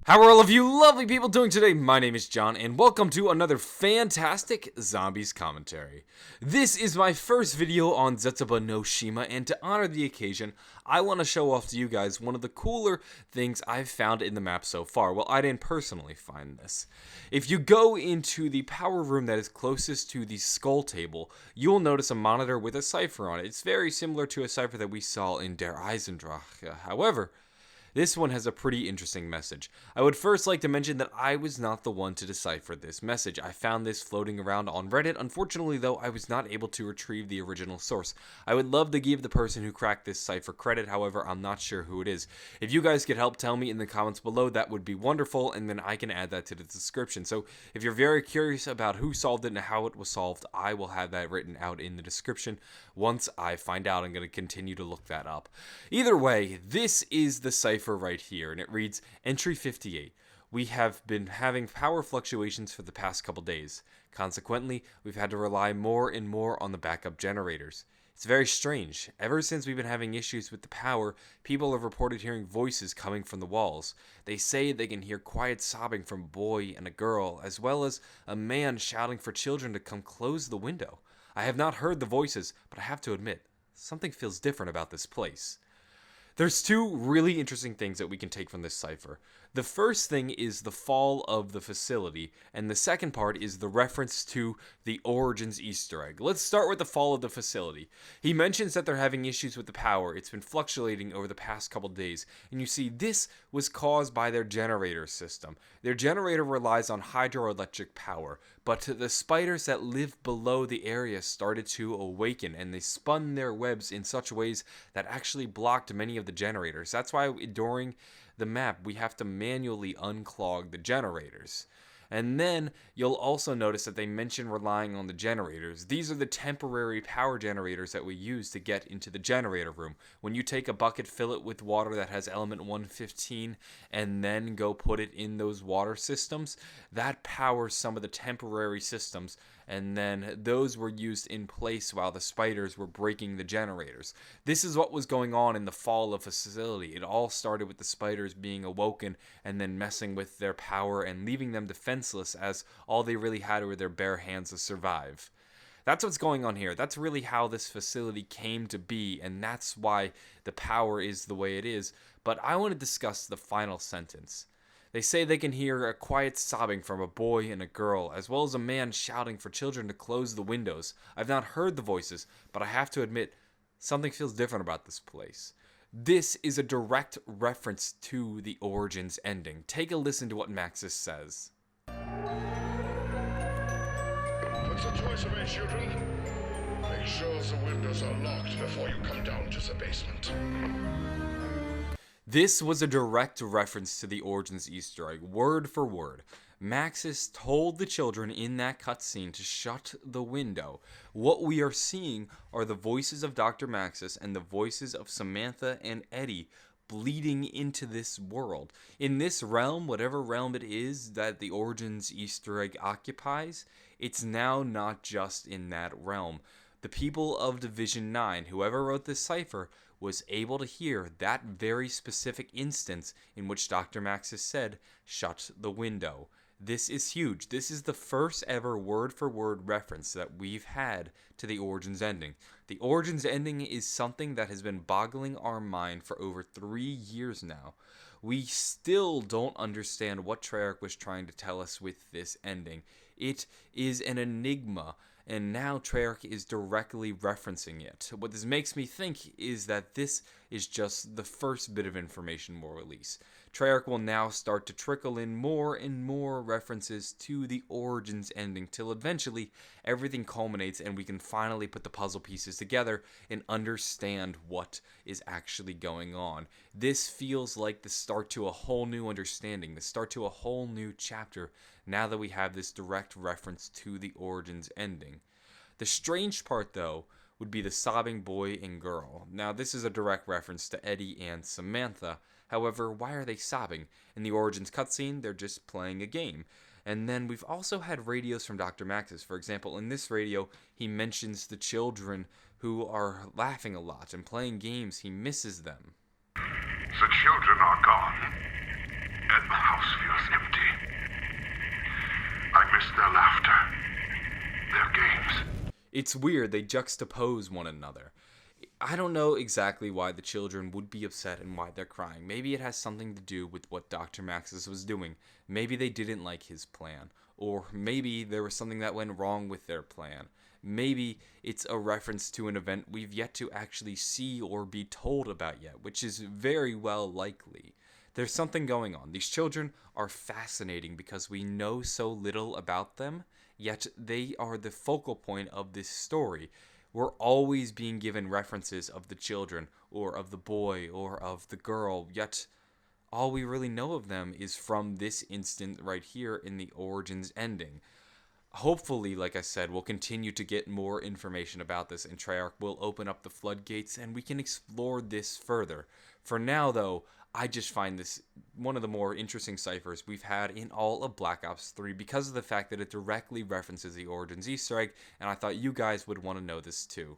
How are all of you lovely people doing today? My name is John, and welcome to another fantastic Zombies commentary. This is my first video on Zetsubou no Shima, and to honor the occasion, I want to show off to you guys one of the cooler things I've found in the map so far. Well, I didn't personally find this. If you go into the power room that is closest to the skull table, you'll notice a monitor with a cipher on it. It's very similar to a cipher that we saw in Der Eisendrache. However, this one has a pretty interesting message. I would first like to mention that I was not the one to decipher this message. I found this floating around on Reddit. Unfortunately, though, I was not able to retrieve the original source. I would love to give the person who cracked this cipher credit, however, I'm not sure who it is. If you guys could help tell me in the comments below, that would be wonderful, and then I can add that to the description. So if you're very curious about who solved it and how it was solved, I will have that written out in the description. Once I find out, I'm going to continue to look that up. Either way, this is the cipher right here, and it reads, Entry 58. We have been having power fluctuations for the past couple days. Consequently, we've had to rely more and more on the backup generators. It's very strange. Ever since we've been having issues with the power, people have reported hearing voices coming from the walls. They say they can hear quiet sobbing from a boy and a girl, as well as a man shouting for children to come close the window. I have not heard the voices, but I have to admit, something feels different about this place. There's two really interesting things that we can take from this cipher. The first thing is the fall of the facility, and the second part is the reference to the Origins Easter egg. Let's start with the fall of the facility. He mentions that they're having issues with the power. It's been fluctuating over the past couple days, and you see this was caused by their generator system. Their generator relies on hydroelectric power, but the spiders that live below the area started to awaken, and they spun their webs in such ways that actually blocked many of the generators. That's why during the map we have to manually unclog the generators. And then you'll also notice that they mention relying on the generators. These are the temporary power generators that we use to get into the generator room. When you take a bucket, fill it with water that has element 115, and then go put it in those water systems, that powers some of the temporary systems, and then those were used in place while the spiders were breaking the generators. This is what was going on in the fall of the facility. It all started with the spiders being awoken and then messing with their power and leaving them defenseless, as all they really had were their bare hands to survive. That's what's going on here. That's really how this facility came to be, and that's why the power is the way it is. But I want to discuss the final sentence. They say they can hear a quiet sobbing from a boy and a girl, as well as a man shouting for children to close the windows. I've not heard the voices, but I have to admit, something feels different about this place. This is a direct reference to the Origins ending. Take a listen to what Maxis says. What's the choice of it, children? Make sure the windows are locked before you come down to the basement. This was a direct reference to the Origins Easter egg, word for word. Maxis told the children in that cutscene to shut the window. What we are seeing are the voices of Dr. Maxis and the voices of Samantha and Eddie bleeding into this world. In this realm, whatever realm it is that the Origins Easter egg occupies, it's now not just in that realm. The people of Division 9, whoever wrote this cipher, was able to hear that very specific instance in which Dr. Maxis said, shut the window. This is huge. This is the first ever word-for-word reference that we've had to the Origins ending. The Origins ending is something that has been boggling our mind for over 3 years now. We still don't understand what Treyarch was trying to tell us with this ending. It is an enigma, and now Treyarch is directly referencing it. What this makes me think is that this is just the first bit of information we'll release. Treyarch will now start to trickle in more and more references to the Origins ending till eventually everything culminates and we can finally put the puzzle pieces together and understand what is actually going on. This feels like the start to a whole new understanding, the start to a whole new chapter now that we have this direct reference to the Origins ending. The strange part, though, would be the sobbing boy and girl. Now, this is a direct reference to Eddie and Samantha. However, why are they sobbing? In the Origins cutscene, they're just playing a game. And then we've also had radios from Dr. Maxis. For example, in this radio, he mentions the children who are laughing a lot and playing games. He misses them. The children are gone. And the house feels empty. I miss their laughter, their games. It's weird, they juxtapose one another. I don't know exactly why the children would be upset and why they're crying. Maybe it has something to do with what Dr. Maxis was doing. Maybe they didn't like his plan. Or maybe there was something that went wrong with their plan. Maybe it's a reference to an event we've yet to actually see or be told about yet, which is very well likely. There's something going on. These children are fascinating because we know so little about them, yet they are the focal point of this story. We're always being given references of the children, or of the boy, or of the girl, yet all we really know of them is from this instant right here in the Origins ending. Hopefully, like I said, we'll continue to get more information about this, and Treyarch will open up the floodgates, and we can explore this further. For now, though, I just find this one of the more interesting ciphers we've had in all of Black Ops 3 because of the fact that it directly references the Origins Easter egg, and I thought you guys would want to know this too.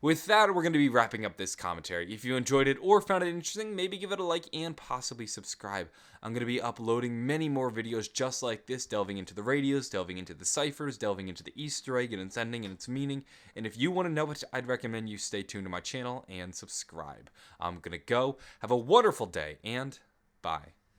With that, we're going to be wrapping up this commentary. If you enjoyed it or found it interesting, maybe give it a like and possibly subscribe. I'm going to be uploading many more videos just like this, delving into the radios, delving into the ciphers, delving into the Easter egg and its ending and its meaning. And if you want to know it, I'd recommend you stay tuned to my channel and subscribe. I'm going to go. Have a wonderful day, and bye.